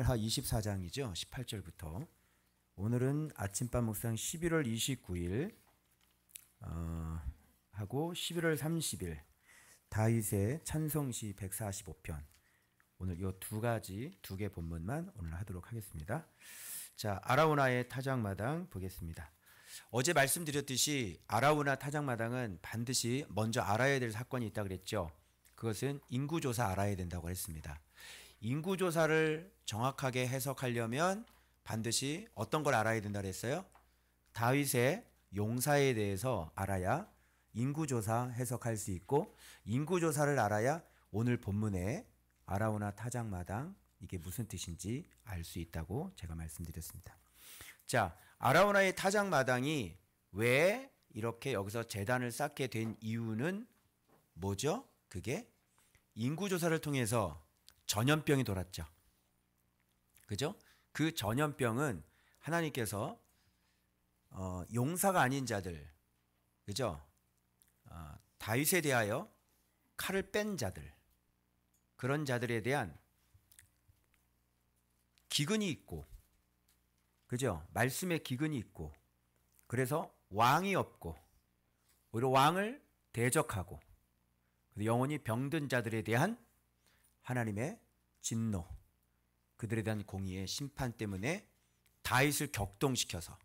말하 24장이죠. 18절부터. 오늘은 아침밥 묵상 11월 29일 하고 11월 30일 다윗의 찬송시 145편. 오늘 이 두 개 본문만 오늘 하도록 하겠습니다. 자, 아라우나의 타작마당 보겠습니다. 어제 말씀드렸듯이 아라우나 타작마당은 반드시 먼저 알아야 될 사건이 있다고 그랬죠. 그것은 인구조사 알아야 된다고 했습니다. 인구조사를 정확하게 해석하려면 반드시 어떤 걸 알아야 된다고 했어요? 다윗의 용사에 대해서 알아야 인구조사 해석할 수 있고, 인구조사를 알아야 오늘 본문에 아라우나 타작마당 이게 무슨 뜻인지 알 수 있다고 제가 말씀드렸습니다. 자, 아라우나의 타작마당이 왜 이렇게 여기서 제단을 쌓게 된 이유는 뭐죠? 그게 인구조사를 통해서 전염병이 돌았죠. 그죠? 그 전염병은 하나님께서 용사가 아닌 자들, 그죠? 다윗에 대하여 칼을 뺀 자들, 그런 자들에 대한 기근이 있고, 그죠? 말씀의 기근이 있고, 그래서 왕이 없고, 오히려 왕을 대적하고, 영원히 병든 자들에 대한 하나님의 진노, 그들에 대한 공의의 심판 때문에 다윗을 격동시켜서,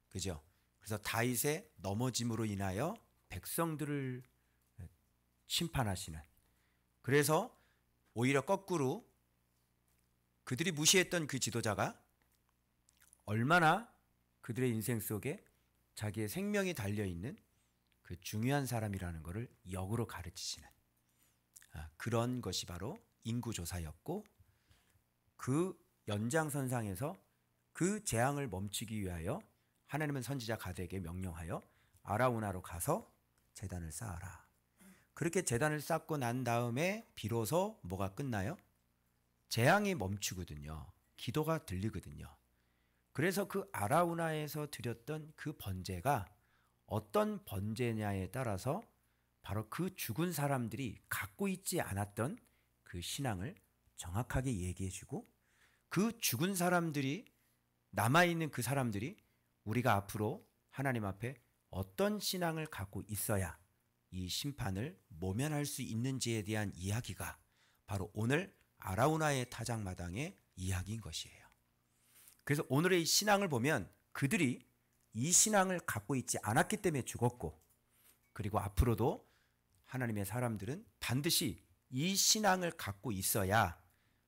그죠? 그래서 다윗의 넘어짐으로 인하여 백성들을 심판하시는, 그래서 오히려 거꾸로 그들이 무시했던 그 지도자가 얼마나 그들의 인생 속에 자기의 생명이 달려있는 그 중요한 사람이라는 것을 역으로 가르치시는 그런 것이 바로 인구조사였고, 그 연장선상에서 그 재앙을 멈추기 위하여 하나님은 선지자 가드에게 명령하여 아라우나로 가서 제단을 쌓아라. 그렇게 제단을 쌓고 난 다음에 비로소 뭐가 끝나요? 재앙이 멈추거든요. 기도가 들리거든요. 그래서 그 아라우나에서 드렸던 그 번제가 어떤 번제냐에 따라서 바로 그 죽은 사람들이 갖고 있지 않았던 그 신앙을 정확하게 얘기해주고, 그 죽은 사람들이, 남아있는 그 사람들이 우리가 앞으로 하나님 앞에 어떤 신앙을 갖고 있어야 이 심판을 모면할 수 있는지에 대한 이야기가 바로 오늘 아라우나의 타작마당의 이야기인 것이에요. 그래서 오늘의 신앙을 보면 그들이 이 신앙을 갖고 있지 않았기 때문에 죽었고, 그리고 앞으로도 하나님의 사람들은 반드시 이 신앙을 갖고 있어야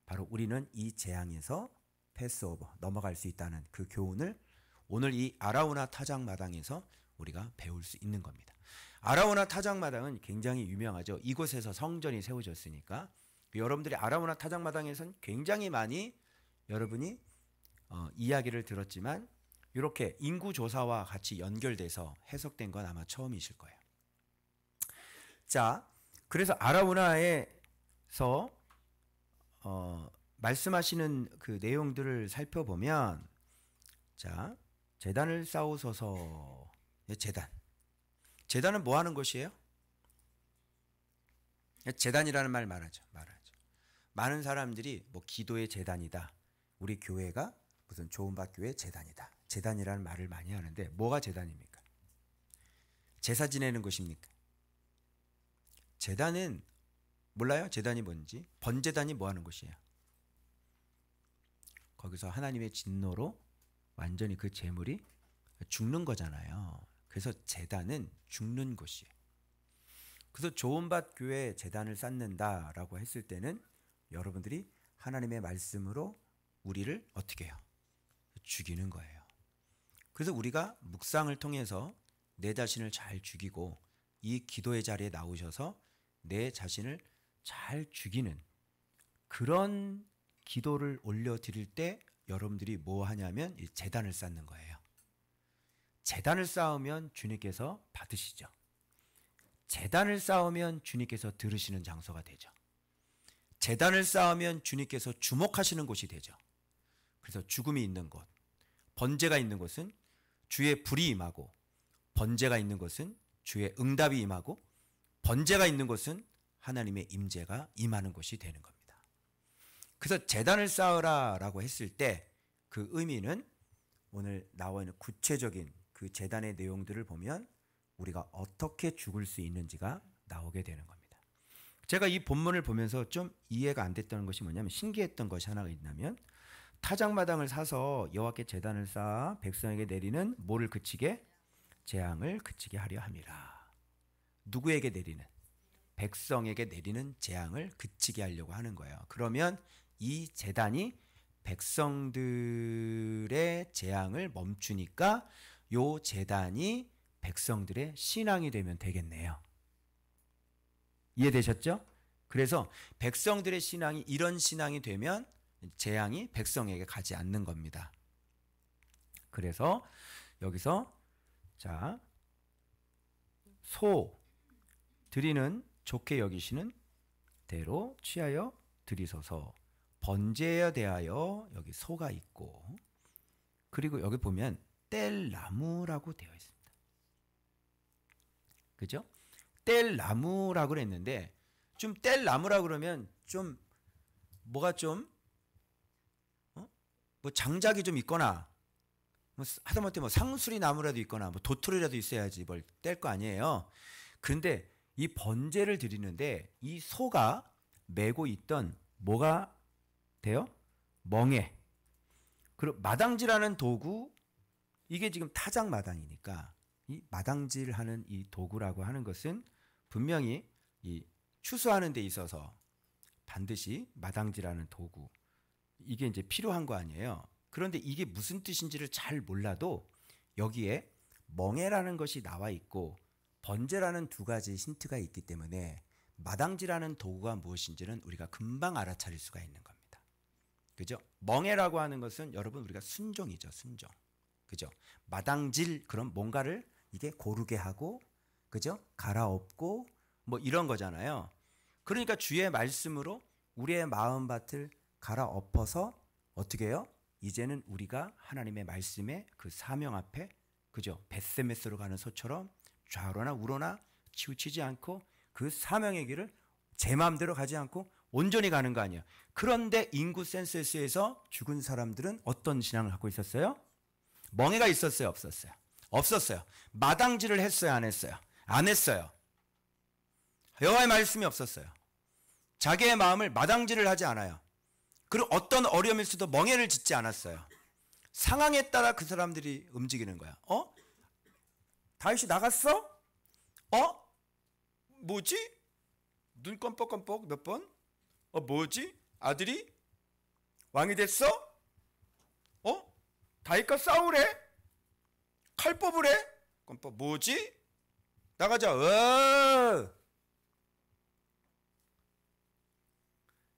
바로 우리는 이 재앙에서 패스오버, 넘어갈 수 있다는 그 교훈을 오늘 이 아라우나 타작마당에서 우리가 배울 수 있는 겁니다. 아라우나 타작마당은 굉장히 유명하죠. 이곳에서 성전이 세워졌으니까. 여러분들이 아라우나 타작마당에서는 굉장히 많이 여러분이 이야기를 들었지만 이렇게 인구조사와 같이 연결돼서 해석된 건 아마 처음이실 거예요. 자, 그래서 아라우나에서 말씀하시는 그 내용들을 살펴보면, 자, 제단을 쌓으소서. 제단은 뭐 하는 것이에요? 제단이라는 말 말하죠. 많은 사람들이 뭐 기도의 제단이다, 우리 교회가 무슨 좋은밭교회 제단이다, 제단이라는 말을 많이 하는데 뭐가 제단입니까? 제사 지내는 것입니까? 제단은 몰라요? 제단이 뭔지? 번제단이 뭐 하는 것이에요? 거기서 하나님의 진노로 완전히 그 제물이 죽는 거잖아요. 그래서 제단은 죽는 곳이에요. 그래서 좋은밭교회 제단을 쌓는다라고 했을 때는 여러분들이 하나님의 말씀으로 우리를 어떻게 해요? 죽이는 거예요. 그래서 우리가 묵상을 통해서 내 자신을 잘 죽이고 이 기도의 자리에 나오셔서 내 자신을 잘 죽이는 그런 기도를 올려드릴 때 여러분들이 뭐 하냐면 이 제단을 쌓는 거예요. 제단을 쌓으면 주님께서 받으시죠. 제단을 쌓으면 주님께서 들으시는 장소가 되죠. 제단을 쌓으면 주님께서 주목하시는 곳이 되죠. 그래서 죽음이 있는 곳, 번제가 있는 곳은 주의 불이 임하고, 번제가 있는 곳은 주의 응답이 임하고, 번제가 있는 곳은 하나님의 임재가 임하는 곳이 되는 겁니다. 그래서 제단을 쌓으라라고 했을 때 그 의미는 오늘 나와 있는 구체적인 그 제단의 내용들을 보면 우리가 어떻게 죽을 수 있는지가 나오게 되는 겁니다. 제가 이 본문을 보면서 좀 이해가 안 됐던 것이 뭐냐면 신기했던 것이 하나가 있다면 타작마당을 사서 여호와께 제단을 쌓아 백성에게 내리는 뭐를 그치게? 재앙을 그치게 하려 함이라. 누구에게 내리는? 백성에게 내리는 재앙을 그치게 하려고 하는 거예요. 그러면 이 제단이 백성들의 재앙을 멈추니까 요 제단이 백성들의 신앙이 되면 되겠네요. 이해되셨죠? 그래서 백성들의 신앙이 이런 신앙이 되면 재앙이 백성에게 가지 않는 겁니다. 그래서 여기서 자, 소 드리는 좋게 여기시는 대로 취하여 드리소서. 번제에 대하여 여기 소가 있고, 그리고 여기 보면 뗄나무라고 되어 있습니다. 그죠? 뗄나무라고 그랬는데 좀 뗄나무라고 그러면 좀 뭐가 좀 뭐 장작이 좀 있거나 뭐 하다못해 뭐 상수리 나무라도 있거나 뭐 도토리라도 있어야지 뭘 뗄 거 아니에요. 그런데 이 번제를 드리는데 이 소가 메고 있던 뭐가 돼요? 멍에. 그리고 마당질하는 도구, 이게 지금 타작 마당이니까 이 마당질하는 이 도구라고 하는 것은 분명히 이 추수하는 데 있어서 반드시 마당질하는 도구, 이게 이제 필요한 거 아니에요. 그런데 이게 무슨 뜻인지를 잘 몰라도 여기에 멍에라는 것이 나와 있고 번제라는 두 가지 힌트가 있기 때문에 마당질하는 도구가 무엇인지는 우리가 금방 알아차릴 수가 있는 겁니다. 그죠? 멍에라고 하는 것은 여러분 우리가 순종이죠. 순종. 그죠? 마당질, 그럼 뭔가를 이게 고르게 하고, 그죠? 갈아엎고 뭐 이런 거잖아요. 그러니까 주의 말씀으로 우리의 마음밭을 갈아엎어서 어떻게 해요? 이제는 우리가 하나님의 말씀에 그 사명 앞에, 그죠? 벳세메스로 가는 소처럼 좌로나 우로나 치우치지 않고 그 사명의 길을 제 마음대로 가지 않고 온전히 가는 거 아니에요. 그런데 인구 센서스에서 죽은 사람들은 어떤 신앙을 갖고 있었어요? 멍에가 있었어요? 없었어요? 없었어요. 마당질을 했어요? 안 했어요? 안 했어요. 여호와의 말씀이 없었어요. 자기의 마음을 마당질을 하지 않아요. 그리고 어떤 어려움일 수도 멍에를 짓지 않았어요. 상황에 따라 그 사람들이 움직이는 거야. 다윗이 나갔어? 뭐지? 눈 껌뻑껌뻑 몇 번? 뭐지? 아들이 왕이 됐어? 다윗과 싸우래? 칼 뽑으래? 껌뻑 뭐지? 나가자.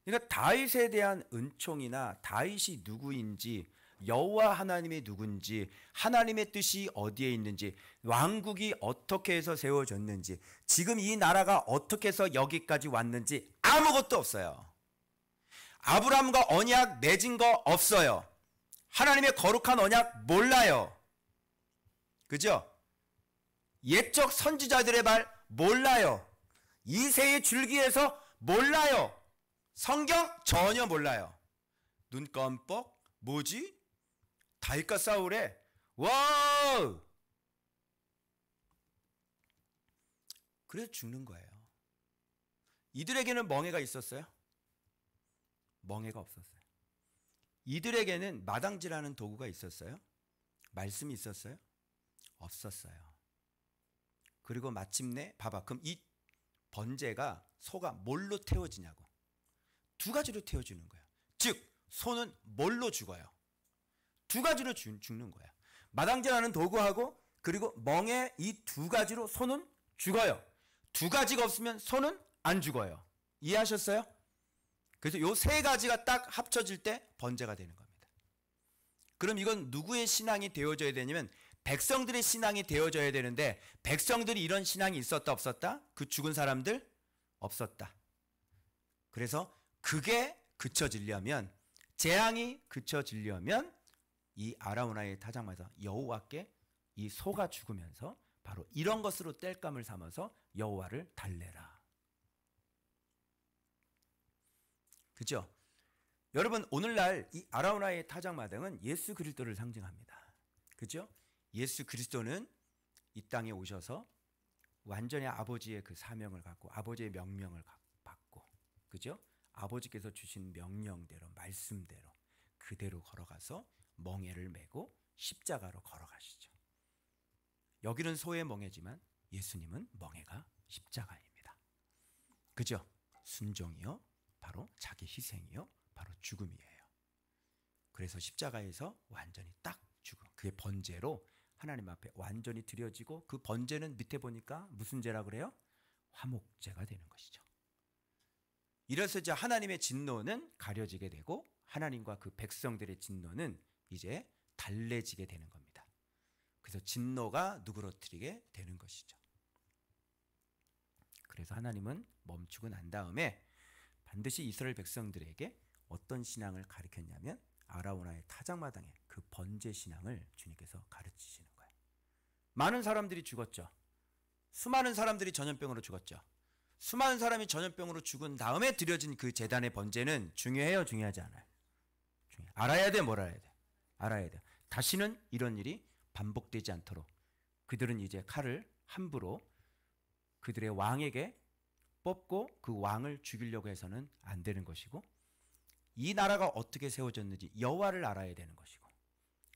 그러니까 다윗에 대한 은총이나 다윗이 누구인지, 여호와 하나님이 누군지, 하나님의 뜻이 어디에 있는지, 왕국이 어떻게 해서 세워졌는지, 지금 이 나라가 어떻게 해서 여기까지 왔는지 아무것도 없어요. 아브라함과 언약 맺은 거 없어요. 하나님의 거룩한 언약 몰라요. 그죠? 옛적 선지자들의 말 몰라요. 이새의 줄기에서 몰라요. 성경 전혀 몰라요. 눈 껌뻑 뭐지? 다윗과 싸우래? 와우! 그래서 죽는 거예요. 이들에게는 멍에가 있었어요? 멍에가 없었어요. 이들에게는 마당질하는 도구가 있었어요? 말씀이 있었어요? 없었어요. 그리고 마침내 봐봐. 그럼 이 번제가 소가 뭘로 태워지냐고. 두 가지로 태워지는 거예요. 즉 소는 뭘로 죽어요? 두 가지로 죽는 거예요. 마당질하는 도구하고 그리고 멍에, 이 두 가지로 소는 죽어요. 두 가지가 없으면 소는 안 죽어요. 이해하셨어요? 그래서 요 세 가지가 딱 합쳐질 때 번제가 되는 겁니다. 그럼 이건 누구의 신앙이 되어져야 되냐면 백성들의 신앙이 되어져야 되는데, 백성들이 이런 신앙이 있었다 없었다? 그 죽은 사람들? 없었다. 그래서 그게 그쳐지려면, 재앙이 그쳐지려면 이 아라우나의 타작마에서 여호와께 이 소가 죽으면서 바로 이런 것으로 땔감을 삼아서 여호와를 달래라. 그죠? 여러분 오늘날 이 아라우나의 타작마당은 예수 그리스도를 상징합니다. 그죠? 예수 그리스도는 이 땅에 오셔서 완전히 아버지의 그 사명을 갖고 아버지의 명령을 받고, 그죠? 아버지께서 주신 명령대로 말씀대로 그대로 걸어가서 멍에를 메고 십자가로 걸어가시죠. 여기는 소의 멍에지만 예수님은 멍에가 십자가입니다. 그죠? 순종이요, 바로 자기 희생이요, 바로 죽음이에요. 그래서 십자가에서 완전히 딱 죽음, 그게 번제로 하나님 앞에 완전히 드려지고, 그 번제는 밑에 보니까 무슨 제라 그래요? 화목제가 되는 것이죠. 이래서 이제 하나님의 진노는 가려지게 되고 하나님과 그 백성들의 진노는 이제 달래지게 되는 겁니다. 그래서 진노가 누그러뜨리게 되는 것이죠. 그래서 하나님은 멈추고 난 다음에 반드시 이스라엘 백성들에게 어떤 신앙을 가르쳤냐면 아라우나의 타작마당에 그 번제 신앙을 주님께서 가르치시는 거예요. 많은 사람들이 죽었죠. 수많은 사람들이 전염병으로 죽었죠. 수많은 사람이 전염병으로 죽은 다음에 드려진 그 제단의 번제는 중요해요, 중요하지 않아요? 중요해. 알아야 돼, 뭘 알아야 돼? 알아야 돼. 다시는 이런 일이 반복되지 않도록 그들은 이제 칼을 함부로 그들의 왕에게 뽑고 그 왕을 죽이려고 해서는 안 되는 것이고, 이 나라가 어떻게 세워졌는지 여호와를 알아야 되는 것이고,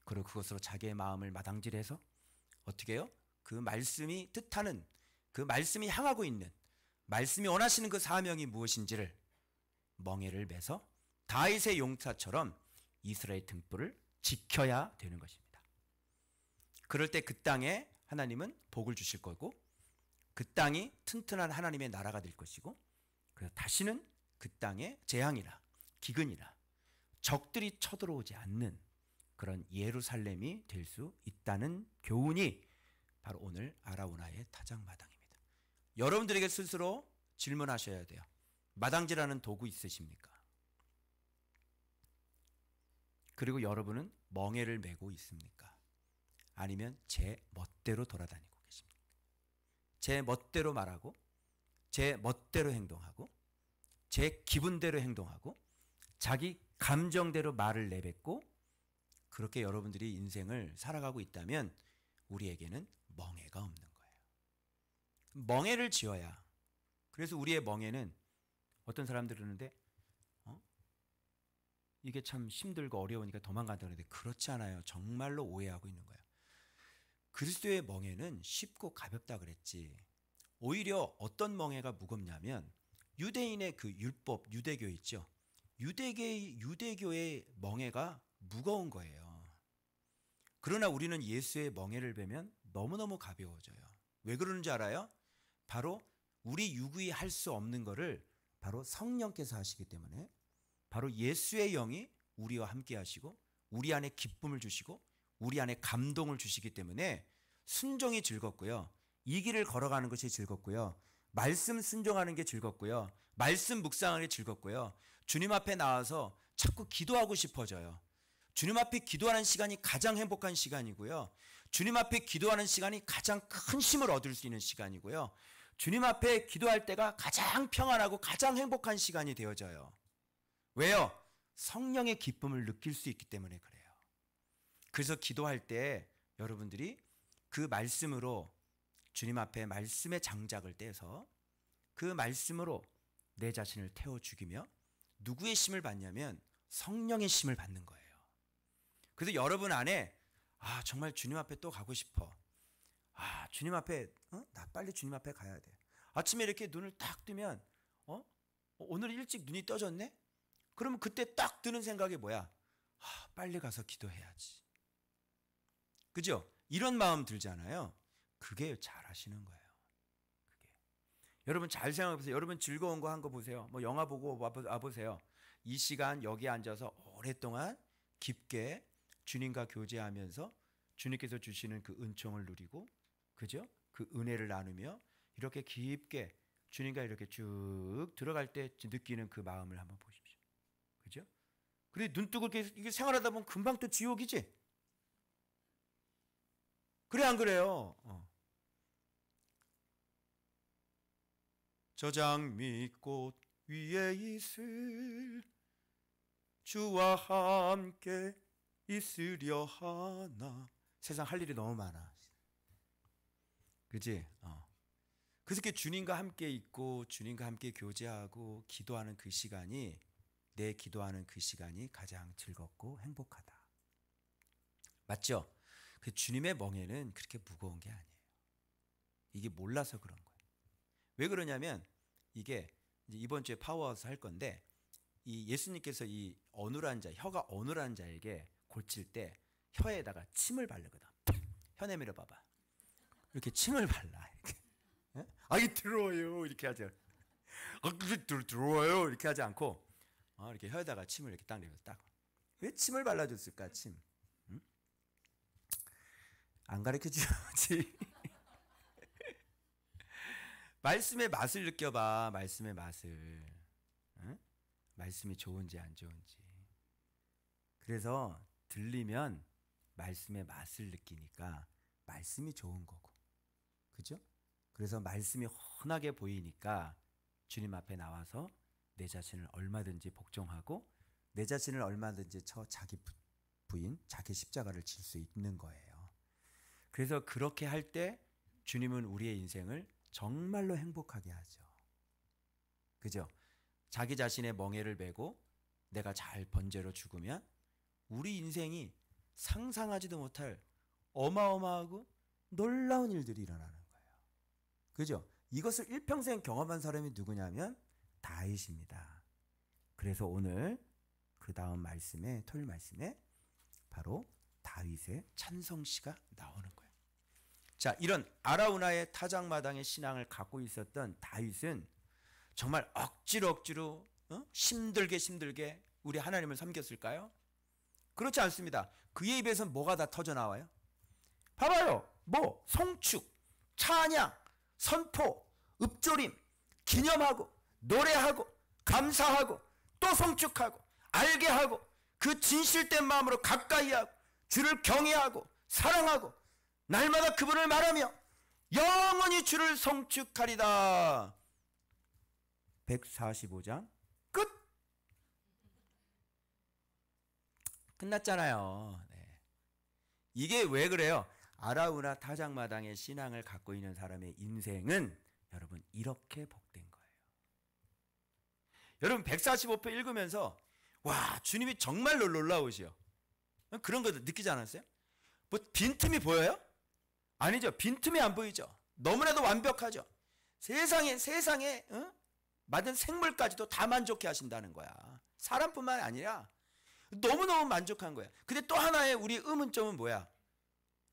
그리고 그것으로 자기의 마음을 마당질해서 어떻게 해요? 그 말씀이 뜻하는, 그 말씀이 향하고 있는, 말씀이 원하시는 그 사명이 무엇인지를 멍에를 매서 다윗의 용사처럼 이스라엘 등불을 지켜야 되는 것입니다. 그럴 때 그 땅에 하나님은 복을 주실 거고, 그 땅이 튼튼한 하나님의 나라가 될 것이고, 그래서 다시는 그 땅에 재앙이나 기근이나 적들이 쳐들어오지 않는 그런 예루살렘이 될 수 있다는 교훈이 바로 오늘 아라우나의 타작마당입니다. 여러분들에게 스스로 질문하셔야 돼요. 마당질하는 도구 있으십니까? 그리고 여러분은 멍에를 메고 있습니까? 아니면 제 멋대로 돌아다니고 계십니까? 제 멋대로 말하고, 제 멋대로 행동하고, 제 기분대로 행동하고, 자기 감정대로 말을 내뱉고, 그렇게 여러분들이 인생을 살아가고 있다면 우리에게는 멍에가 없는 거예요. 멍에를 지어야. 그래서 우리의 멍에는 어떤 사람들이 그러는데 이게 참 힘들고 어려우니까 도망간다 그러는데 그렇지 않아요. 정말로 오해하고 있는 거예요. 그리스도의 멍에는 쉽고 가볍다 그랬지. 오히려 어떤 멍에가 무겁냐면 유대인의 그 율법, 유대교 있죠. 유대교의 멍에가 무거운 거예요. 그러나 우리는 예수의 멍에를 베면 너무너무 가벼워져요. 왜 그러는지 알아요? 바로 우리 육이 할 수 없는 거를 바로 성령께서 하시기 때문에, 바로 예수의 영이 우리와 함께 하시고 우리 안에 기쁨을 주시고 우리 안에 감동을 주시기 때문에 순종이 즐겁고요. 이 길을 걸어가는 것이 즐겁고요. 말씀 순종하는 게 즐겁고요. 말씀 묵상하는 게 즐겁고요. 주님 앞에 나와서 자꾸 기도하고 싶어져요. 주님 앞에 기도하는 시간이 가장 행복한 시간이고요. 주님 앞에 기도하는 시간이 가장 큰 힘을 얻을 수 있는 시간이고요. 주님 앞에 기도할 때가 가장 평안하고 가장 행복한 시간이 되어져요. 왜요? 성령의 기쁨을 느낄 수 있기 때문에 그래요. 그래서 기도할 때 여러분들이 그 말씀으로 주님 앞에 말씀의 장작을 떼서 그 말씀으로 내 자신을 태워 죽이며 누구의 심을 받냐면 성령의 심을 받는 거예요. 그래서 여러분 안에 정말 주님 앞에 또 가고 싶어. 주님 앞에 나 빨리 주님 앞에 가야 돼. 아침에 이렇게 눈을 딱 뜨면 오늘 일찍 눈이 떠졌네? 그러면 그때 딱 드는 생각이 뭐야? 빨리 가서 기도해야지. 그죠? 이런 마음 들잖아요. 그게 잘하시는 거예요. 그게. 여러분 잘 생각해 보세요. 여러분 즐거운 거 한 거 보세요. 뭐 영화 보고 와보세요. 이 시간 여기 앉아서 오랫동안 깊게 주님과 교제하면서 주님께서 주시는 그 은총을 누리고, 그죠? 그 은혜를 나누며 이렇게 깊게 주님과 이렇게 쭉 들어갈 때 느끼는 그 마음을 한번 보십시오. 그죠? 그래 눈 뜨고 이렇게 생활하다 보면 금방 또 지옥이지? 그래 안 그래요? 저 장미꽃 위에 있을 주와 함께 있으려 하나. 세상 할 일이 너무 많아. 그치? 그래서 이렇게 주님과 함께 있고 주님과 함께 교제하고 기도하는 그 시간이, 내 기도하는 그 시간이 가장 즐겁고 행복하다. 맞죠? 그 주님의 멍에는 그렇게 무거운 게 아니에요. 이게 몰라서 그런 거예요. 왜 그러냐면 이게 이제 이번 주에 파워하우스 할 건데, 이 예수님께서 이 어눌한 자, 혀가 어눌한 자에게 고칠 때 혀에다가 침을 바르거든. 혀 내밀어 봐봐. 이렇게 침을 발라. 이렇게. 이게 들어와요. 이렇게 하죠. 들어와요. 이렇게 하지 않고 이렇게 혀에다가 침을 이렇게 딱 내면서 딱. 왜 침을 발라줬을까? 침. 응? 안 가르쳐 주지. 말씀의 맛을 느껴봐. 말씀의 맛을. 응? 말씀이 좋은지 안 좋은지. 그래서 들리면 말씀의 맛을 느끼니까 말씀이 좋은 거고. 그죠? 그래서 말씀이 훤하게 보이니까 주님 앞에 나와서 내 자신을 얼마든지 복종하고 내 자신을 얼마든지 자기 부인, 자기 십자가를 질 수 있는 거예요. 그래서 그렇게 할 때 주님은 우리의 인생을 정말로 행복하게 하죠. 그죠? 자기 자신의 멍에를 메고 내가 잘 번제로 죽으면 우리 인생이 상상하지도 못할 어마어마하고 놀라운 일들이 일어나는 거예요. 그죠? 이것을 일평생 경험한 사람이 누구냐면 다윗입니다. 그래서 오늘 그 다음 말씀에, 토요일 말씀에 바로 다윗의 찬송시가 나오는 거예요. 자, 이런 아라우나의 타작마당의 신앙을 갖고 있었던 다윗은 정말 억지로 힘들게 우리 하나님을 섬겼을까요? 그렇지 않습니다. 그의 입에서 뭐가 다 터져 나와요? 봐봐요. 송축, 찬양, 선포, 읊조림, 기념하고, 노래하고, 감사하고, 또 송축하고, 알게 하고, 그 진실된 마음으로 가까이 하고, 주를 경외하고, 사랑하고, 날마다 그분을 말하며 영원히 주를 송축하리다. 145장 끝. 끝났잖아요. 네. 이게 왜 그래요? 아라우나 타작마당의 신앙을 갖고 있는 사람의 인생은 여러분 이렇게 복된 거예요. 여러분 145편 읽으면서 와, 주님이 정말로 놀라우시오. 그런 거 느끼지 않았어요? 뭐 빈틈이 보여요? 아니죠. 빈틈이 안 보이죠. 너무나도 완벽하죠. 세상에 만든 생물까지도 다 만족해 하신다는 거야. 사람뿐만 아니라 너무너무 만족한 거야. 근데 또 하나의 우리 의문점은 뭐야?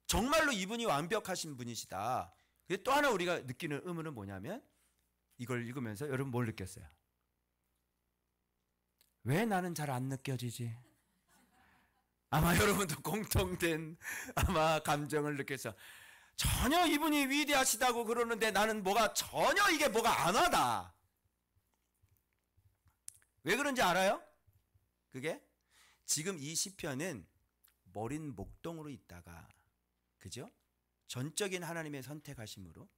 정말로 이분이 완벽하신 분이시다. 근데 또 하나 우리가 느끼는 의문은 뭐냐면 이걸 읽으면서 여러분 뭘 느꼈어요? 왜 나는 잘 안 느껴지지? 아마 여러분도 공통된 감정을 느껴서 전혀 이분이 위대하시다고 그러는데 나는 전혀 이게 뭐가 안 와다. 왜 그런지 알아요? 그게 지금 이 시편은 머린 목동으로 있다가, 그죠? 전적인 하나님의 선택하심으로,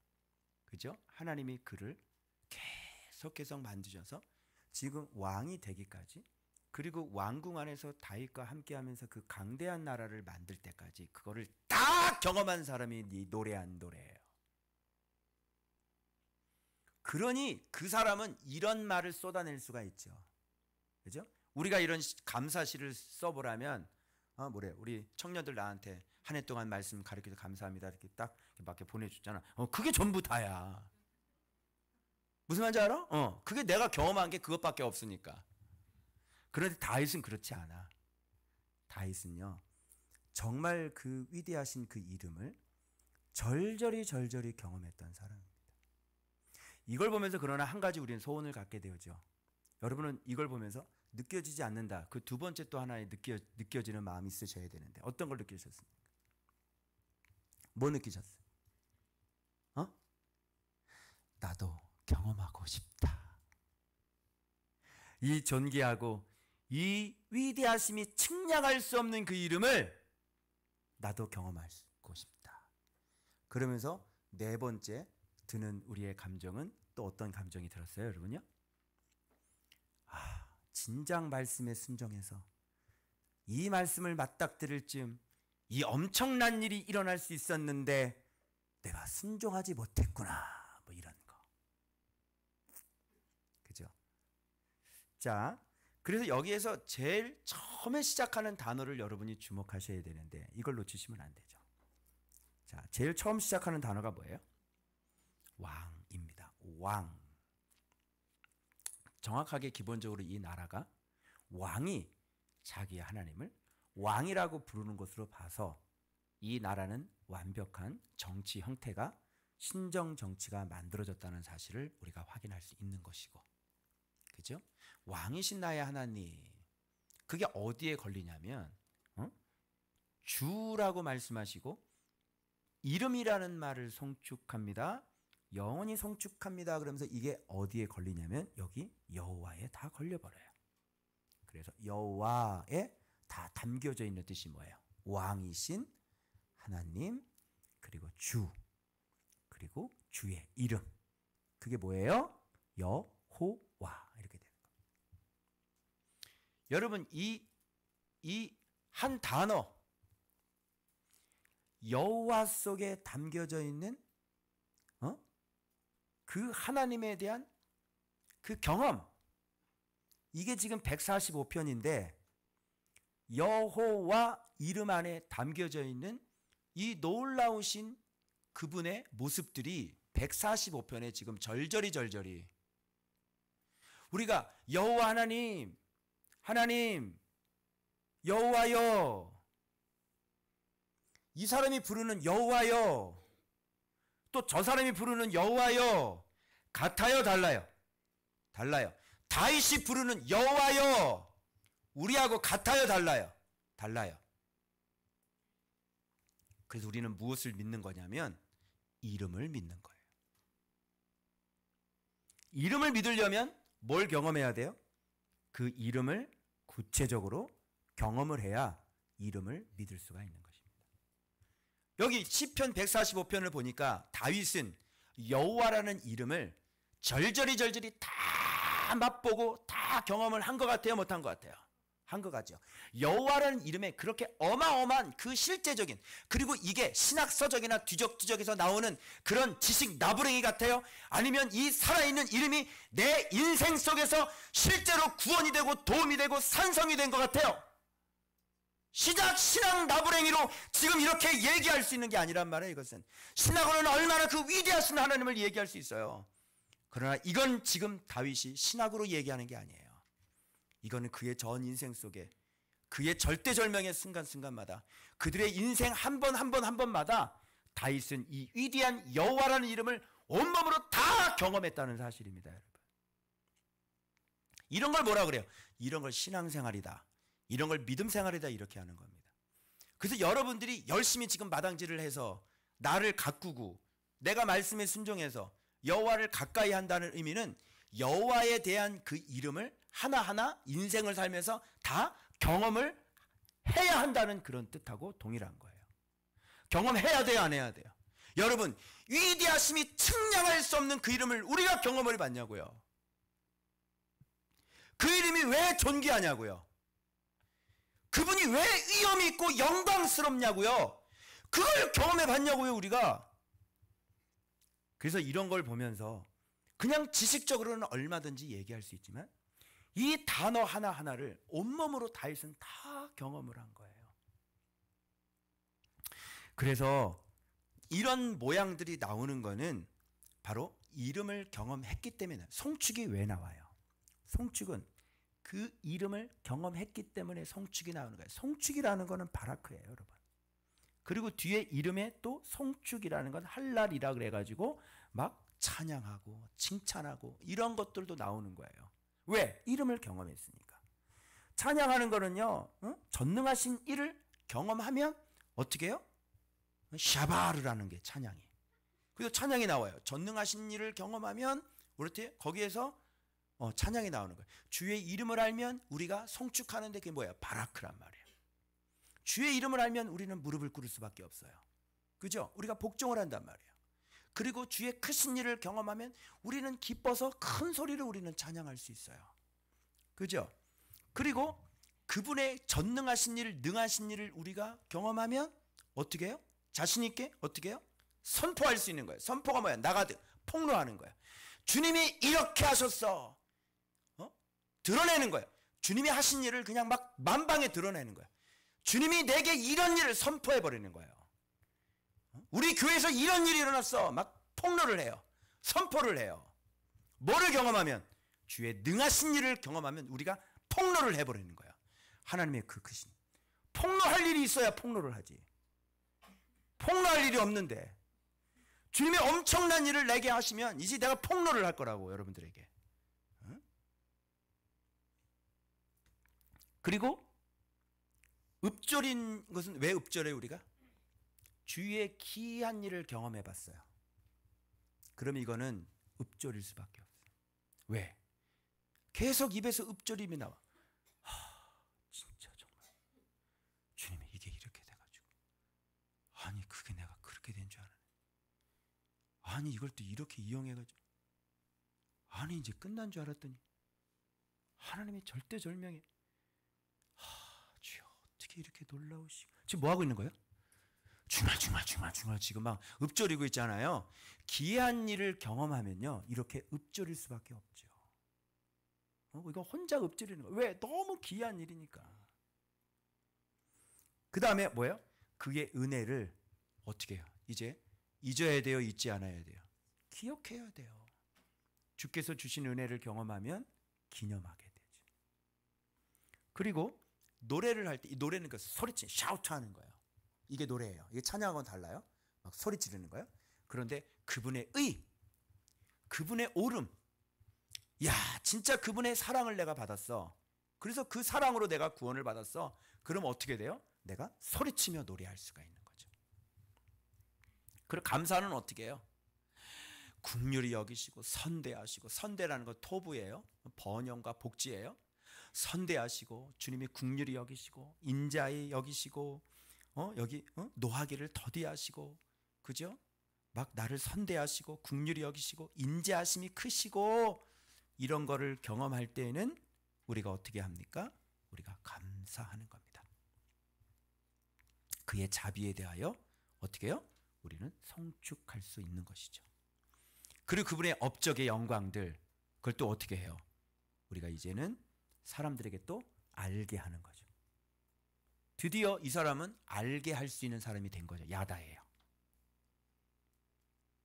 그죠? 하나님이 그를 계속 만드셔서 지금 왕이 되기까지, 그리고 왕궁 안에서 다윗과 함께하면서 그 강대한 나라를 만들 때까지 그거를 다 경험한 사람이 노래한 노래예요. 그러니 그 사람은 이런 말을 쏟아낼 수가 있죠. 그죠? 우리가 이런 감사시를 써보라면 우리 청년들 나한테 한 해 동안 말씀 가르쳐서 감사합니다 이렇게 딱 밖에 보내줬잖아. 그게 전부 다야. 무슨 말인지 알아? 그게 내가 경험한 게 그것밖에 없으니까. 그런데 다윗은 그렇지 않아. 다윗은요, 정말 그 위대하신 그 이름을 절절히 경험했던 사람입니다. 이걸 보면서 그러나 한 가지 우리는 소원을 갖게 되죠. 여러분은 이걸 보면서 느껴지지 않는다. 그 두 번째 또 하나의 느껴지는 마음이 있으셔야 되는데 어떤 걸 느끼셨습니까? 뭐 느끼셨어요? 나도 경험하고 싶다. 이 존귀하고 이 위대하심이 측량할 수 없는 그 이름을 나도 경험하고 싶다. 그러면서 네 번째 드는 우리의 감정은 또 어떤 감정이 들었어요, 여러분요? 진작 말씀에 순종해서 이 말씀을 맞닥뜨릴 즈음 이 엄청난 일이 일어날 수 있었는데 내가 순종하지 못했구나. 뭐 이런 거. 그죠? 자, 그래서 여기에서 제일 처음에 시작하는 단어를 여러분이 주목하셔야 되는데 이걸 놓치시면 안 되죠. 자, 제일 처음 시작하는 단어가 뭐예요? 왕입니다. 왕. 정확하게 기본적으로 이 나라가 왕이 자기의 하나님을 왕이라고 부르는 것으로 봐서 이 나라는 완벽한 정치 형태가 신정 정치가 만들어졌다는 사실을 우리가 확인할 수 있는 것이고, 그죠? 왕이신 나의 하나님, 그게 어디에 걸리냐면 주라고 말씀하시고 이름이라는 말을 송축합니다. 영원히 송축합니다. 그러면서 이게 어디에 걸리냐면 여기 여호와에 다 걸려버려요. 그래서 여호와에 다 담겨져 있는 뜻이 뭐예요? 왕이신 하나님, 그리고 주, 그리고 주의 이름. 그게 뭐예요? 여호와. 이렇게 되는 거예요. 여러분, 이 한 단어 여호와 속에 담겨져 있는 그 하나님에 대한 그 경험, 이게 지금 145편인데 여호와 이름 안에 담겨져 있는 이 놀라우신 그분의 모습들이 145편에 지금 절절히 우리가 여호와 하나님, 하나님, 여호와여, 이 사람이 부르는 여호와여, 또 저 사람이 부르는 여호와여, 같아요, 달라요? 달라요. 다윗이 부르는 여호와여, 우리하고 같아요, 달라요? 달라요. 그래서 우리는 무엇을 믿는 거냐면 이름을 믿는 거예요. 이름을 믿으려면 뭘 경험해야 돼요? 그 이름을 구체적으로 경험을 해야 이름을 믿을 수가 있는 것입니다. 여기 시편 145편을 보니까 다윗은 여호와라는 이름을 절절히 다 맛보고 다 경험을 한 것 같아요, 못한 것 같아요? 한 것 같죠. 여호와라는 이름에 그렇게 어마어마한 그 실제적인, 그리고 이게 신학서적이나 뒤적뒤적에서 나오는 그런 지식 나부랭이 같아요? 아니면 이 살아있는 이름이 내 인생 속에서 실제로 구원이 되고 도움이 되고 산성이 된 것 같아요? 신학 나부랭이로 지금 이렇게 얘기할 수 있는 게 아니란 말이에요. 이것은 신학으로는 얼마나 그 위대하신 하나님을 얘기할 수 있어요. 그러나 이건 지금 다윗이 신학으로 얘기하는 게 아니에요. 이거는 그의 전 인생 속에 그의 절대절명의 순간순간마다 그들의 인생 한 번마다 다윗은 이 위대한 여호와라는 이름을 온몸으로 다 경험했다는 사실입니다. 여러분, 이런 걸 뭐라 그래요? 이런 걸 신앙생활이다, 이런 걸 믿음생활이다, 이렇게 하는 겁니다. 그래서 여러분들이 열심히 지금 마당질을 해서 나를 가꾸고 내가 말씀에 순종해서 여호와를 가까이 한다는 의미는 여호와에 대한 그 이름을 하나하나 인생을 살면서 다 경험을 해야 한다는 그런 뜻하고 동일한 거예요. 경험해야 돼요, 안 해야 돼요? 여러분, 위대하심이 측량할 수 없는 그 이름을 우리가 경험을 받냐고요. 그 이름이 왜 존귀하냐고요. 그분이 왜 위엄이 있고 영광스럽냐고요. 그걸 경험해 봤냐고요, 우리가. 그래서 이런 걸 보면서 그냥 지식적으로는 얼마든지 얘기할 수 있지만 이 단어 하나하나를 온몸으로 다윗은 다 경험을 한 거예요. 그래서 이런 모양들이 나오는 거는 바로 이름을 경험했기 때문에. 송축이 왜 나와요? 송축은 그 이름을 경험했기 때문에 송축이 나오는 거예요. 송축이라는 거는 바라크예요, 여러분. 그리고 뒤에 이름에 또 송축이라는 건 할랄이라 그래가지고 막 찬양하고 칭찬하고 이런 것들도 나오는 거예요. 왜? 이름을 경험했으니까. 찬양하는 거는요, 전능하신 이를 경험하면 어떻게 해요? 샤바르라는 게 찬양이. 그래서 찬양이 나와요. 전능하신 이를 경험하면 그렇대 거기에서 찬양이 나오는 거예요. 주의 이름을 알면 우리가 송축하는데 그게 뭐예요? 바라크란 말이에요. 주의 이름을 알면 우리는 무릎을 꿇을 수밖에 없어요. 그죠? 우리가 복종을 한단 말이에요. 그리고 주의 크신 일을 경험하면 우리는 기뻐서 큰 소리로 우리는 찬양할 수 있어요. 그죠? 그리고 그분의 전능하신 일, 능하신 일을 우리가 경험하면 어떻게 해요? 자신 있게 어떻게 해요? 선포할 수 있는 거예요. 선포가 뭐야? 나가듯 폭로하는 거예요. 주님이 이렇게 하셨어. 드러내는 거예요. 주님이 하신 일을 그냥 막 만방에 드러내는 거예요. 주님이 내게 이런 일을 선포해 버리는 거예요. 우리 교회에서 이런 일이 일어났어. 막 폭로를 해요. 선포를 해요. 뭐를 경험하면? 주의 능하신 일을 경험하면 우리가 폭로를 해버리는 거예요. 하나님의 그 크신. 폭로할 일이 있어야 폭로를 하지. 폭로할 일이 없는데 주님의 엄청난 일을 내게 하시면 이제 내가 폭로를 할 거라고, 여러분들에게. 그리고 읍졸인 것은 왜 읍졸해요? 우리가 주의 기이한 일을 경험해 봤어요. 그럼 이거는 읍졸일 수밖에 없어요. 왜? 계속 입에서 읍졸임이 나와. 진짜 정말 주님이 이게 이렇게 돼가지고, 아니 그게 내가 그렇게 된 줄 알았네. 아니 이걸 또 이렇게 이용해가지고, 아니 이제 끝난 줄 알았더니 하나님이 절대절명해. 주여 어떻게 이렇게 놀라우시고. 지금 뭐 하고 있는 거예요? 중얼 지금 막 읍졸이고 있잖아요. 기이한 일을 경험하면요 이렇게 읍졸일 수밖에 없죠. 이거 혼자 읍졸이는 거예요. 왜? 너무 기이한 일이니까. 그 다음에 뭐예요? 그의 은혜를 어떻게 해요? 이제 잊어야 돼요? 잊지 않아야 돼요? 기억해야 돼요. 주께서 주신 은혜를 경험하면 기념하게 되죠. 그리고 노래를 할 때, 이 노래는 그 소리치, 샤우트하는 거예요. 이게 노래예요. 이게 찬양하고는 달라요. 막 소리 지르는 거예요. 그런데 그분의 의, 그분의 오름, 야 진짜 그분의 사랑을 내가 받았어. 그래서 그 사랑으로 내가 구원을 받았어. 그럼 어떻게 돼요? 내가 소리치며 노래할 수가 있는 거죠. 그리고 감사는 어떻게 해요? 긍휼히 여기시고 선대하시고, 선대라는 건 토부예요. 번영과 복지예요. 선대하시고 주님이 긍휼히 여기시고 인자히 여기시고 노하기를 더디하시고, 그죠? 막 나를 선대하시고 긍휼히 여기시고 인자하심이 크시고, 이런 거를 경험할 때에는 우리가 어떻게 합니까? 우리가 감사하는 겁니다. 그의 자비에 대하여 어떻게 해요? 우리는 성축할 수 있는 것이죠. 그리고 그분의 업적의 영광들, 그걸 또 어떻게 해요? 우리가 이제는 사람들에게 또 알게 하는 거죠. 드디어 이 사람은 알게 할 수 있는 사람이 된 거죠. 야다예요.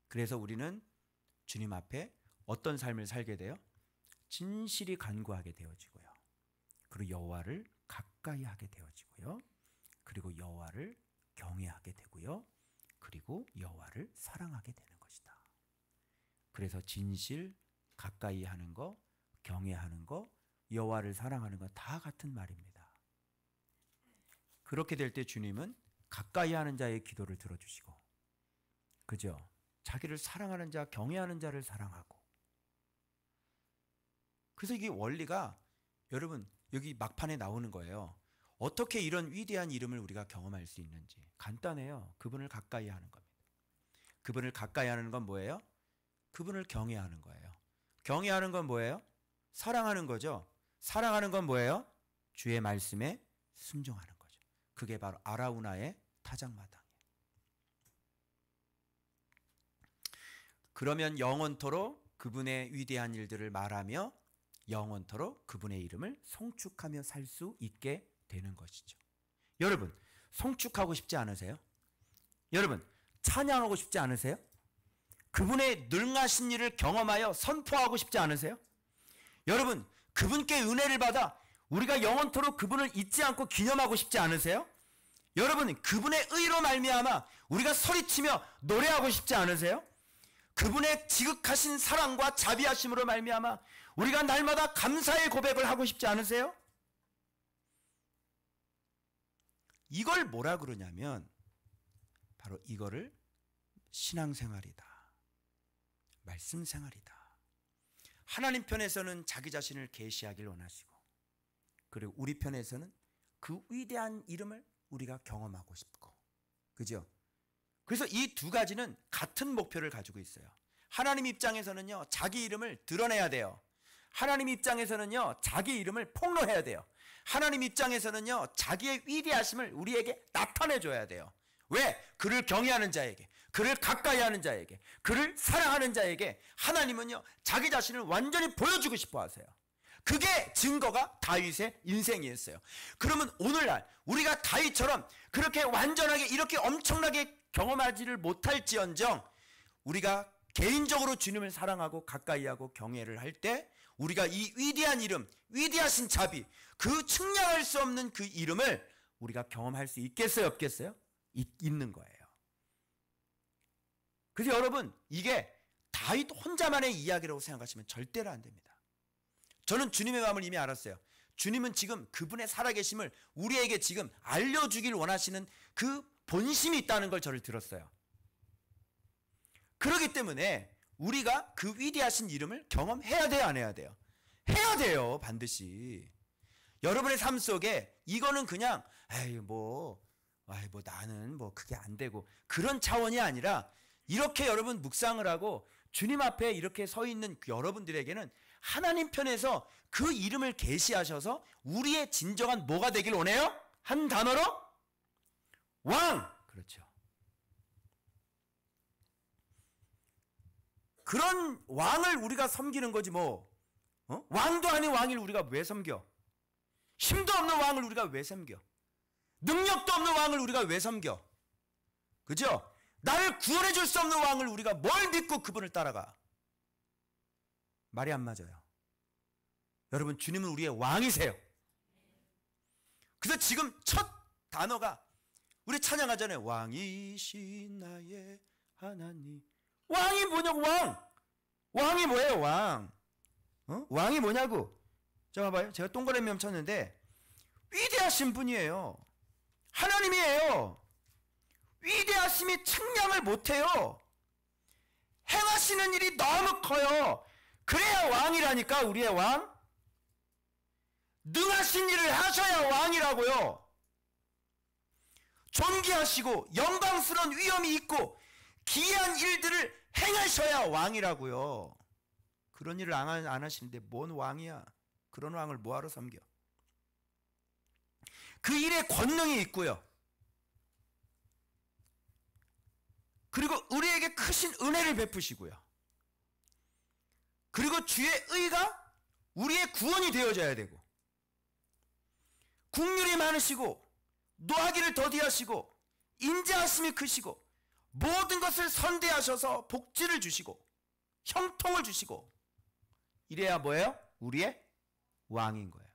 그래서 우리는 주님 앞에 어떤 삶을 살게 돼요? 진실이 간구하게 되어지고요. 그리고 여호와를 가까이 하게 되어지고요. 그리고 여호와를 경외하게 되고요. 그리고 여호와를 사랑하게 되는 것이다. 그래서 진실, 가까이 하는 거, 경외하는 거, 여호와를 사랑하는 거 다 같은 말입니다. 그렇게 될 때 주님은 가까이 하는 자의 기도를 들어주시고, 그죠? 자기를 사랑하는 자, 경외하는 자를 사랑하고. 그래서 이게 원리가 여러분 여기 막판에 나오는 거예요. 어떻게 이런 위대한 이름을 우리가 경험할 수 있는지. 간단해요. 그분을 가까이 하는 겁니다. 그분을 가까이 하는 건 뭐예요? 그분을 경외하는 거예요. 경외하는 건 뭐예요? 사랑하는 거죠. 사랑하는 건 뭐예요? 주의 말씀에 순종하는 거죠. 그게 바로 아라우나의 타작마당이에요. 그러면 영원토록 그분의 위대한 일들을 말하며 영원토록 그분의 이름을 송축하며 살 수 있게 되는 것이죠. 여러분, 송축하고 싶지 않으세요? 여러분, 찬양하고 싶지 않으세요? 그분의 능하신 일을 경험하여 선포하고 싶지 않으세요? 여러분, 그분께 은혜를 받아 우리가 영원토록 그분을 잊지 않고 기념하고 싶지 않으세요? 여러분, 그분의 의로 말미암아 우리가 소리치며 노래하고 싶지 않으세요? 그분의 지극하신 사랑과 자비하심으로 말미암아 우리가 날마다 감사의 고백을 하고 싶지 않으세요? 이걸 뭐라 그러냐면 바로 이거를 신앙생활이다, 말씀생활이다. 하나님 편에서는 자기 자신을 계시하길 원하시고, 그리고 우리 편에서는 그 위대한 이름을 우리가 경험하고 싶고, 그죠? 그래서 이 두 가지는 같은 목표를 가지고 있어요. 하나님 입장에서는요, 자기 이름을 드러내야 돼요. 하나님 입장에서는요, 자기 이름을 폭로해야 돼요. 하나님 입장에서는요, 자기의 위대하심을 우리에게 나타내 줘야 돼요. 왜? 그를 경외하는 자에게, 그를 가까이 하는 자에게, 그를 사랑하는 자에게 하나님은요, 자기 자신을 완전히 보여주고 싶어 하세요. 그게 증거가 다윗의 인생이었어요. 그러면 오늘날 우리가 다윗처럼 그렇게 완전하게 이렇게 엄청나게 경험하지를 못할지언정 우리가 개인적으로 주님을 사랑하고 가까이하고 경외를 할 때 우리가 이 위대한 이름, 위대하신 자비, 그 측량할 수 없는 그 이름을 우리가 경험할 수 있겠어요, 없겠어요? 있는 거예요. 그래서 여러분, 이게 다윗 혼자만의 이야기라고 생각하시면 절대로 안 됩니다. 저는 주님의 마음을 이미 알았어요. 주님은 지금 그분의 살아계심을 우리에게 지금 알려주길 원하시는 그 본심이 있다는 걸 저를 들었어요. 그렇기 때문에 우리가 그 위대하신 이름을 경험해야 돼요, 안 해야 돼요? 해야 돼요, 반드시. 여러분의 삶 속에 이거는 그냥 나는 그게 안 되고 그런 차원이 아니라 이렇게 여러분 묵상을 하고 주님 앞에 이렇게 서 있는 여러분들에게는 하나님 편에서 그 이름을 계시하셔서 우리의 진정한 뭐가 되길 원해요? 한 단어로 왕. 그렇죠. 그런 왕을 우리가 섬기는 거지 왕도 아닌 왕을 우리가 왜 섬겨? 힘도 없는 왕을 우리가 왜 섬겨? 능력도 없는 왕을 우리가 왜 섬겨? 그죠? 나를 구원해 줄 수 없는 왕을 우리가 뭘 믿고 그분을 따라가? 말이 안 맞아요. 여러분, 주님은 우리의 왕이세요. 그래서 지금 첫 단어가 우리 찬양하잖아요. 왕이신 나의 하나님. 왕이 뭐냐고, 왕. 왕이 뭐예요, 왕. 왕이 뭐냐고. 자, 봐봐요. 제가 동그라미 쳤는데 위대하신 분이에요. 하나님이에요. 위대하심이 측량을 못해요. 행하시는 일이 너무 커요. 그래야 왕이라니까, 우리의 왕. 능하신 일을 하셔야 왕이라고요. 존귀하시고 영광스러운 위엄이 있고 기이한 일들을 행하셔야 왕이라고요. 그런 일을 안 하시는데 뭔 왕이야? 그런 왕을 뭐하러 섬겨? 그 일에 권능이 있고요. 그리고 우리에게 크신 은혜를 베푸시고요. 그리고 주의 의가 우리의 구원이 되어져야 되고, 국률이 많으시고 노하기를 더디하시고 인자하심이 크시고 모든 것을 선대하셔서 복지를 주시고 형통을 주시고, 이래야 뭐예요? 우리의 왕인 거예요.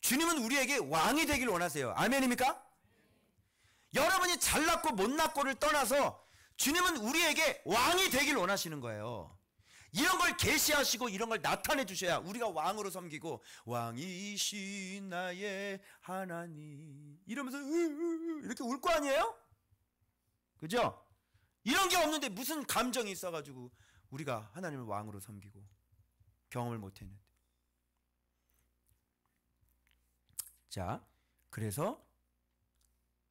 주님은 우리에게 왕이 되길 원하세요. 아멘입니까? 여러분이 잘났고 못났고를 떠나서 주님은 우리에게 왕이 되길 원하시는 거예요. 이런 걸 계시하시고 이런 걸 나타내 주셔야 우리가 왕으로 섬기고, 왕이신 나의 하나님 이러면서 이렇게 울 거 아니에요? 그죠? 이런 게 없는데 무슨 감정이 있어가지고 우리가 하나님을 왕으로 섬기고 경험을 못했는데. 자, 그래서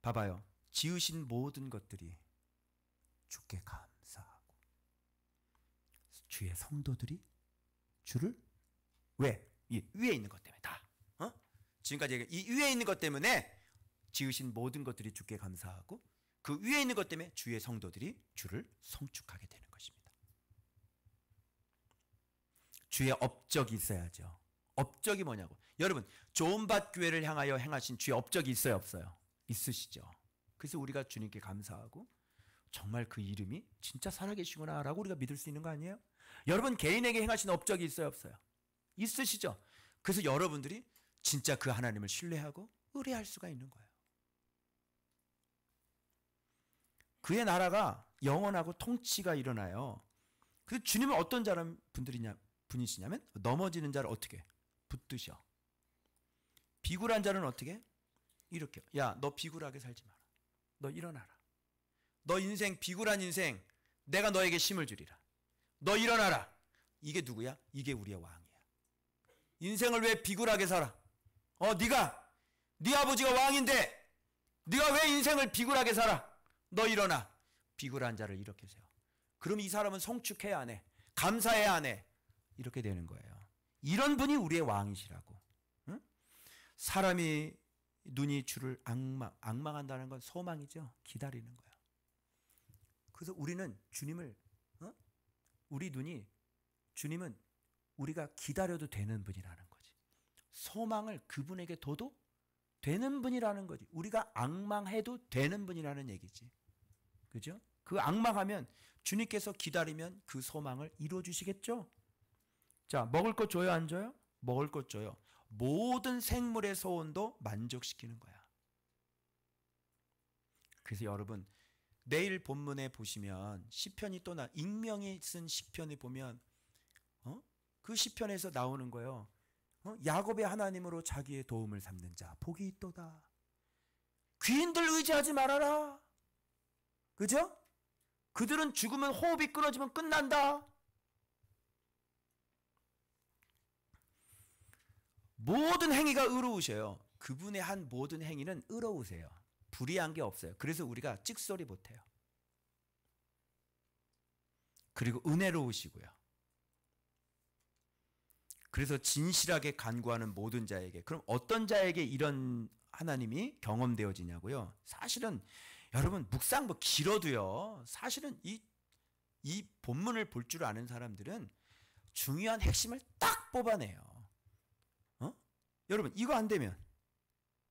봐봐요. 지으신 모든 것들이 주께 감사하고 주의 성도들이 주를 왜? 이 위에 있는 것 때문에 다. 지금까지 이 위에 있는 것 때문에 지으신 모든 것들이 주께 감사하고 그 위에 있는 것 때문에 주의 성도들이 주를 송축하게 되는 것입니다. 주의 업적이 있어야죠. 업적이 뭐냐고. 여러분, 좋은밭 교회를 향하여 행하신 주의 업적이 있어요, 없어요? 있으시죠. 그래서 우리가 주님께 감사하고 정말 그 이름이 진짜 살아계시구나 라고 우리가 믿을 수 있는 거 아니에요? 여러분 개인에게 행하신 업적이 있어요, 없어요? 있으시죠. 그래서 여러분들이 진짜 그 하나님을 신뢰하고 의뢰할 수가 있는 거예요. 그의 나라가 영원하고 통치가 일어나요. 그래서 주님은 어떤 분이시냐면 넘어지는 자를 어떻게? 붙드셔. 비굴한 자는 어떻게? 이렇게. 야, 너 비굴하게 살지 마라. 너 일어나라. 너 인생 비굴한 인생 내가 너에게 힘을 주리라. 너 일어나라. 이게 누구야? 이게 우리의 왕이야. 인생을 왜 비굴하게 살아? 네 아버지가 왕인데 네가 왜 인생을 비굴하게 살아? 너 일어나. 비굴한 자를 일으키세요. 그럼 이 사람은 송축해야 안 해? 감사해야 안 해? 이렇게 되는 거예요. 이런 분이 우리의 왕이시라고. 응? 사람이 눈이 주를 앙망한다는 건 소망이죠. 기다리는 거야. 그래서 우리는 주님을 우리 눈이 주님은 우리가 기다려도 되는 분이라는 거지. 소망을 그분에게 둬도 되는 분이라는 거지. 우리가 앙망해도 되는 분이라는 얘기지. 그죠? 그 앙망하면 주님께서 기다리면 그 소망을 이루어 주시겠죠? 자, 먹을 것 줘요, 안 줘요? 먹을 것 줘요. 모든 생물의 소원도 만족시키는 거야. 그래서 여러분, 내일 본문에 보시면 시편이 또 익명이 쓴 시편에 보면 그 시편에서 나오는 거예요. 야곱의 하나님으로 자기의 도움을 삼는 자 복이 있도다. 귀인들 의지하지 말아라. 그죠? 그들은 죽으면 호흡이 끊어지면 끝난다. 모든 행위가 의로우셔요. 그분의 한 모든 행위는 의로우세요. 불의한 게 없어요. 그래서 우리가 찍소리 못해요. 그리고 은혜로우시고요. 그래서 진실하게 간구하는 모든 자에게, 그럼 어떤 자에게 이런 하나님이 경험되어지냐고요? 사실은 여러분 묵상 뭐 길어도요. 사실은 이 본문을 볼 줄 아는 사람들은 중요한 핵심을 딱 뽑아내요. 여러분 이거 안 되면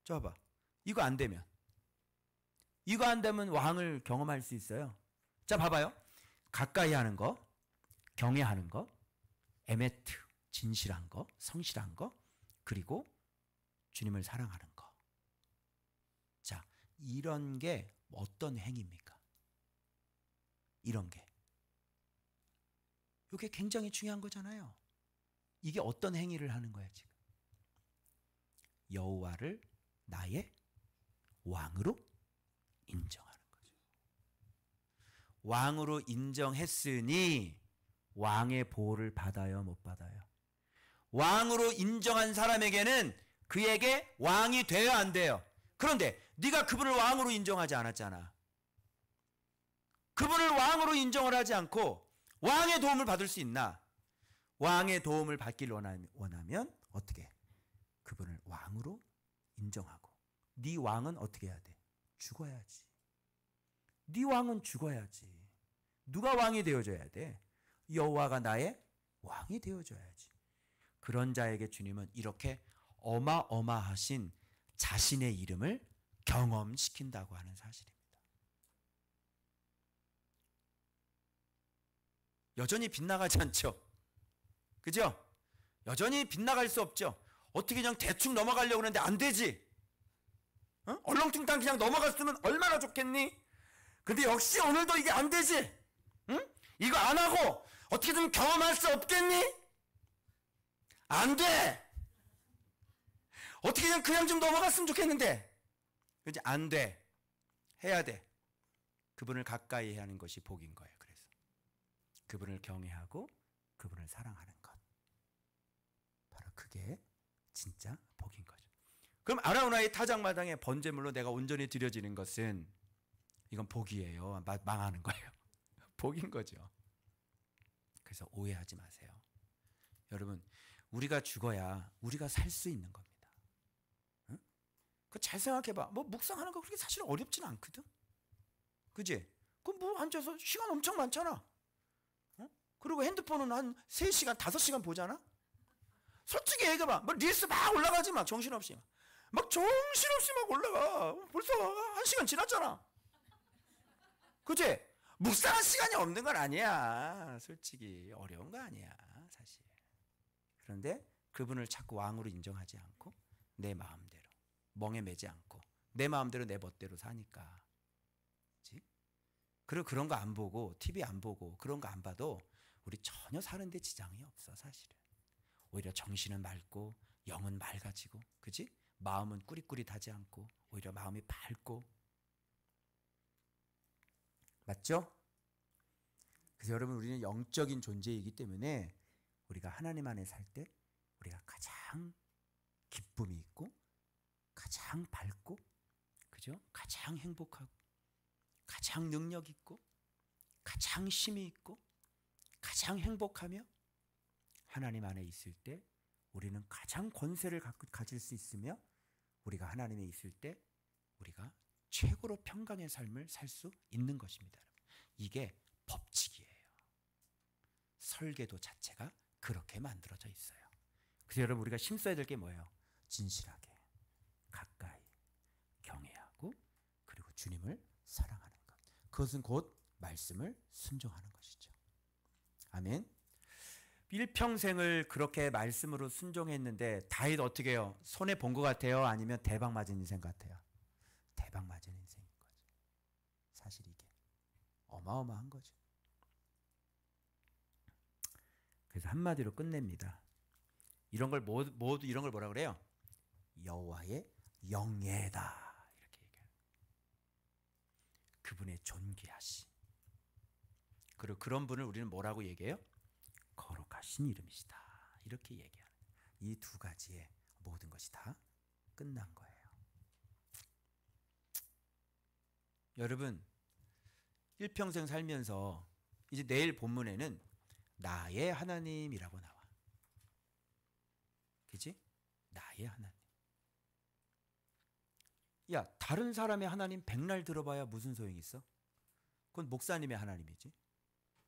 저 봐봐. 이거 안 되면 왕을 경험할 수 있어요. 자 봐봐요. 가까이 하는 거, 경외하는 거, 에메트, 진실한 거, 성실한 거, 그리고 주님을 사랑하는 거. 자, 이런 게 어떤 행위입니까? 이런 게. 이게 굉장히 중요한 거잖아요. 이게 어떤 행위를 하는 거야 지금? 여호와를 나의 왕으로 인정하는 거죠. 왕으로 인정했으니 왕의 보호를 받아요, 못 받아요? 왕으로 인정한 사람에게는 그에게 왕이 돼야 안 돼요. 그런데 네가 그분을 왕으로 인정하지 않았잖아. 그분을 왕으로 인정을 하지 않고 왕의 도움을 받을 수 있나? 왕의 도움을 받길 원하면 어떻게? 그분을 왕으로 인정하고. 네 왕은 어떻게 해야 돼? 죽어야지. 네 왕은 죽어야지. 누가 왕이 되어줘야 돼? 여호와가 나의 왕이 되어줘야지. 그런 자에게 주님은 이렇게 어마어마하신 자신의 이름을 경험시킨다고 하는 사실입니다. 여전히 빗나가지 않죠? 그죠? 여전히 빗나갈 수 없죠? 어떻게 그냥 대충 넘어가려고 하는데 안 되지? 얼렁뚱땅 그냥 넘어갔으면 얼마나 좋겠니? 근데 역시 오늘도 이게 안 되지? 응? 이거 안 하고 어떻게든 경험할 수 없겠니? 안 돼! 어떻게 그냥 좀 넘어갔으면 좋겠는데. 그지? 안 돼. 해야 돼. 그분을 가까이 하는 것이 복인 거예요. 그래서 그분을 경외하고 그분을 사랑하는 것. 바로 그게 진짜 복인 거죠. 그럼 아라우나의 타작마당에 번제물로 내가 온전히 드려지는 것은 이건 복이에요. 망하는 거예요. 복인 거죠. 그래서 오해하지 마세요. 여러분, 우리가 죽어야 우리가 살 수 있는 겁니다. 응? 그 잘 생각해봐. 뭐 묵상하는 거 그렇게 사실 어렵지는 않거든. 그지? 그럼 뭐 앉아서 시간 엄청 많잖아. 그리고 핸드폰은 한 3시간, 5시간 보잖아? 솔직히 얘기해봐. 뭐 릴스 막 올라가지 막 정신없이. 막 정신없이 막 올라가. 벌써 1시간 지났잖아. 그치? 묵상할 시간이 없는 건 아니야. 솔직히 어려운 거 아니야. 사실. 그런데 그분을 자꾸 왕으로 인정하지 않고 내 마음대로 멍에 매지 않고 내 마음대로 내 멋대로 사니까. 그치? 그리고 그런 거 안 보고 TV 안 보고 그런 거 안 봐도 우리 전혀 사는데 지장이 없어 사실은. 오히려 정신은 맑고 영은 맑아지고, 그지? 마음은 꾸릿꾸릿하지 않고 오히려 마음이 밝고. 맞죠? 그래서 여러분 우리는 영적인 존재이기 때문에 우리가 하나님 안에 살 때 우리가 가장 기쁨이 있고 가장 밝고, 그죠? 가장 행복하고 가장 능력 있고 가장 힘이 있고 가장 행복하며 하나님 안에 있을 때 우리는 가장 권세를 가질 수 있으며 우리가 하나님에 있을 때 우리가 최고로 평강의 삶을 살 수 있는 것입니다. 이게 법칙이에요. 설계도 자체가 그렇게 만들어져 있어요. 그래서 여러분 우리가 힘써야 될 게 뭐예요? 진실하게, 가까이, 경외하고 그리고 주님을 사랑하는 것. 그것은 곧 말씀을 순종하는 것이죠. 아멘. 일평생을 그렇게 말씀으로 순종했는데 다윗 어떻게 해요? 손해 본 것 같아요? 아니면 대박 맞은 인생 같아요? 대박 맞은 인생인 거죠. 사실 이게 어마어마한 거죠. 그래서 한마디로 끝냅니다. 이런 걸 모두 이런 걸 뭐라 그래요? 여호와의 영예다 이렇게 얘기해요. 그분의 존귀하심. 그리고 그런 분을 우리는 뭐라고 얘기해요? 거룩하신 이름이시다 이렇게 얘기하는. 이 두 가지에 모든 것이 다 끝난 거예요. 여러분 일평생 살면서 이제 내일 본문에는 나의 하나님이라고 나와. 그치? 나의 하나님. 야, 다른 사람의 하나님 백날 들어봐야 무슨 소용이 있어? 그건 목사님의 하나님이지.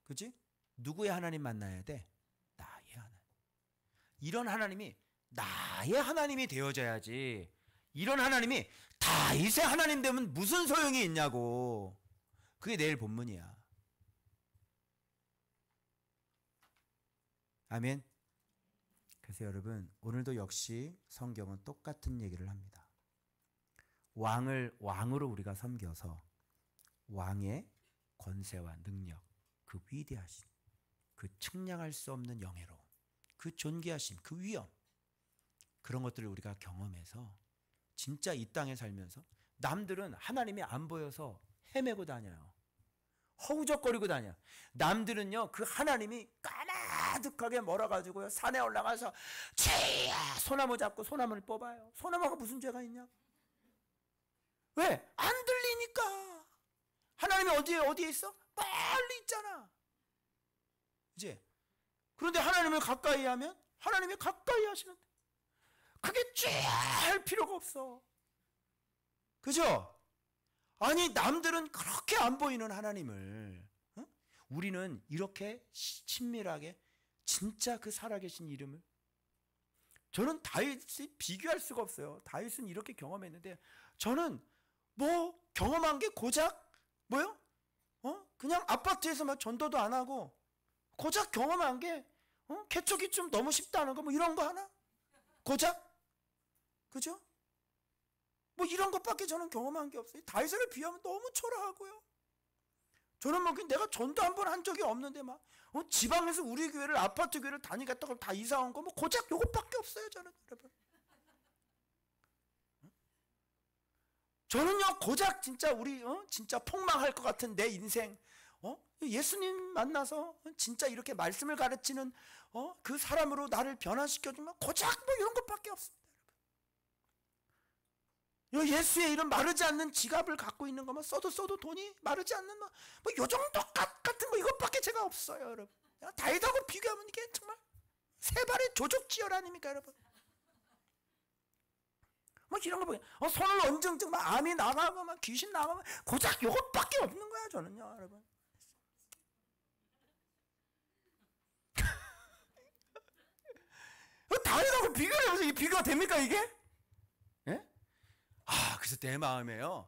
그치? 누구의 하나님 만나야 돼? 나의 하나님. 이런 하나님이 나의 하나님이 되어져야지. 이런 하나님이 다윗의 하나님 되면 무슨 소용이 있냐고. 그게 내일 본문이야. 아멘. 그래서 여러분 오늘도 역시 성경은 똑같은 얘기를 합니다. 왕을 왕으로 우리가 섬겨서 왕의 권세와 능력, 그 위대하심, 그 측량할 수 없는 영예로움, 그 존귀하심, 그 위엄, 그런 것들을 우리가 경험해서 진짜 이 땅에 살면서 남들은 하나님이 안 보여서 헤매고 다녀요. 허우적거리고 다녀. 남들은요 그 하나님이 까마득하게 멀어가지고요 산에 올라가서 죄야 소나무 잡고 소나무를 뽑아요. 소나무가 무슨 죄가 있냐? 왜? 안 들리니까. 하나님이 어디에 있어? 멀리 있잖아. 이제 그런데 하나님을 가까이 하면 하나님이 가까이 하시는데 그게 죄할 필요가 없어. 그죠? 아니 남들은 그렇게 안 보이는 하나님을 우리는 이렇게 친밀하게 진짜 그 살아계신 이름을. 저는 다윗이 비교할 수가 없어요. 다윗은 이렇게 경험했는데 저는 뭐 경험한 게 고작 뭐요? 그냥 아파트에서 막 전도도 안 하고 고작 경험한 게 개척이 좀 너무 쉽다는 거 뭐 이런 거 하나? 고작? 그죠? 뭐 이런 것밖에 저는 경험한 게 없어요. 다윗을 비하면 너무 초라하고요. 저는 뭐 내가 전도 한 번 한 적이 없는데 막 지방에서 우리 교회를 아파트 교회를 다니겠다고 다 이사 온 거 뭐 고작 요것밖에 없어요. 저는 여러분. 저는요 고작 진짜 우리 진짜 폭망할 것 같은 내 인생 예수님 만나서 진짜 이렇게 말씀을 가르치는 그 사람으로 나를 변화시켜주면 고작 뭐 이런 것밖에 없습니다. 여러분. 예수의 이런 마르지 않는 지갑을 갖고 있는 거만 써도 돈이 마르지 않는 뭐 요 정도 같은 거 이것밖에 제가 없어요. 여러분. 다윗하고 비교하면 이게 정말 세 발의 조족지열 아닙니까 여러분. 뭐 이런 거 보면 손을 얹증증 막 암이 나가고 막 귀신 나가면 고작 요것밖에 없는 거야 저는요 여러분. 다윗하고 비교를 해보세요. 이게 비교가 됩니까 이게? 예? 그래서 내 마음에요.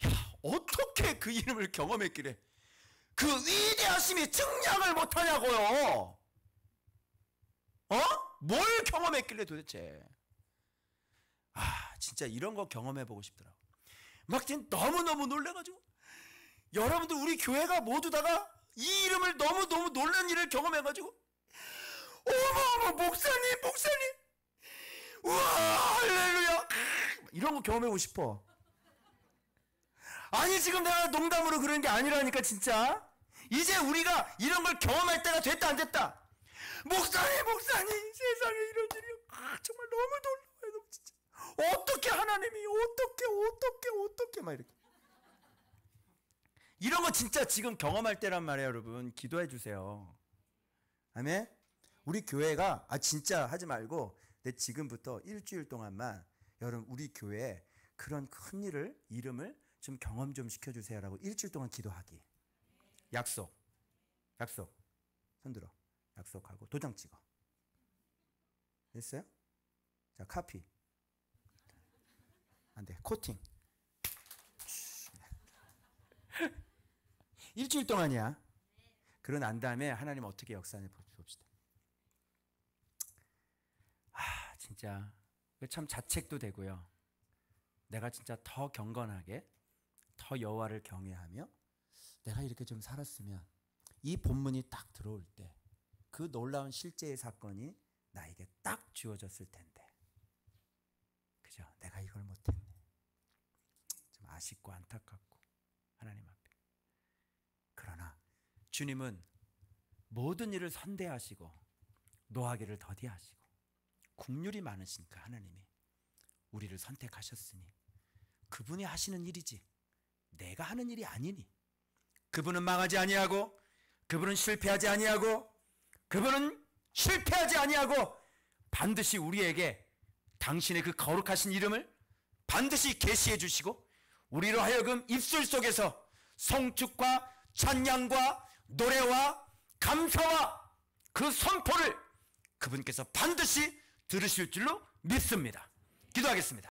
야, 어떻게 그 이름을 경험했길래 그 위대하심이 증량을 못하냐고요. 뭘 경험했길래 도대체. 진짜 이런 거 경험해보고 싶더라고. 막 지금 너무너무 놀래가지고 여러분들 우리 교회가 모두 다가 이 이름을 너무너무 놀란 일을 경험해가지고 어머 목사님 우와 할렐루야 이런 거 경험해보고 싶어. 아니 지금 내가 농담으로 그런 게 아니라니까 진짜. 이제 우리가 이런 걸 경험할 때가 됐다 안 됐다. 목사님 세상에 이런 일이 정말 너무 놀라워요. 너무 진짜. 어떻게 하나님이 어떻게 막 이렇게. 이런 거 진짜 지금 경험할 때란 말이에요 여러분. 기도해 주세요. 아멘. 우리 교회가 진짜 하지 말고 내 지금부터 일주일 동안만 여러분 우리 교회에 그런 큰 일을 이름을 좀 경험 좀 시켜주세요라고 일주일 동안 기도하기. 약속. 손들어. 약속하고 도장 찍어. 됐어요? 자, 카피. 안 돼. 코팅. 일주일 동안이야. 그러고 난 다음에 하나님 어떻게 역사하는지 봅시다. 진짜 참 자책도 되고요. 내가 진짜 더 경건하게 더 여호와를 경외하며 내가 이렇게 좀 살았으면 이 본문이 딱 들어올 때 그 놀라운 실제의 사건이 나에게 딱 주어졌을 텐데, 그죠? 내가 이걸 못했네. 좀 아쉽고 안타깝고 하나님 앞에. 그러나 주님은 모든 일을 선대하시고 노하기를 더디하시고 국률이 많으시니까 하나님이 우리를 선택하셨으니 그분이 하시는 일이지 내가 하는 일이 아니니, 그분은 망하지 아니하고 그분은 실패하지 아니하고 그분은 실패하지 아니하고 반드시 우리에게 당신의 그 거룩하신 이름을 반드시 계시해 주시고 우리로 하여금 입술 속에서 성축과 찬양과 노래와 감사와 그 선포를 그분께서 반드시 들으실 줄로 믿습니다. 기도하겠습니다.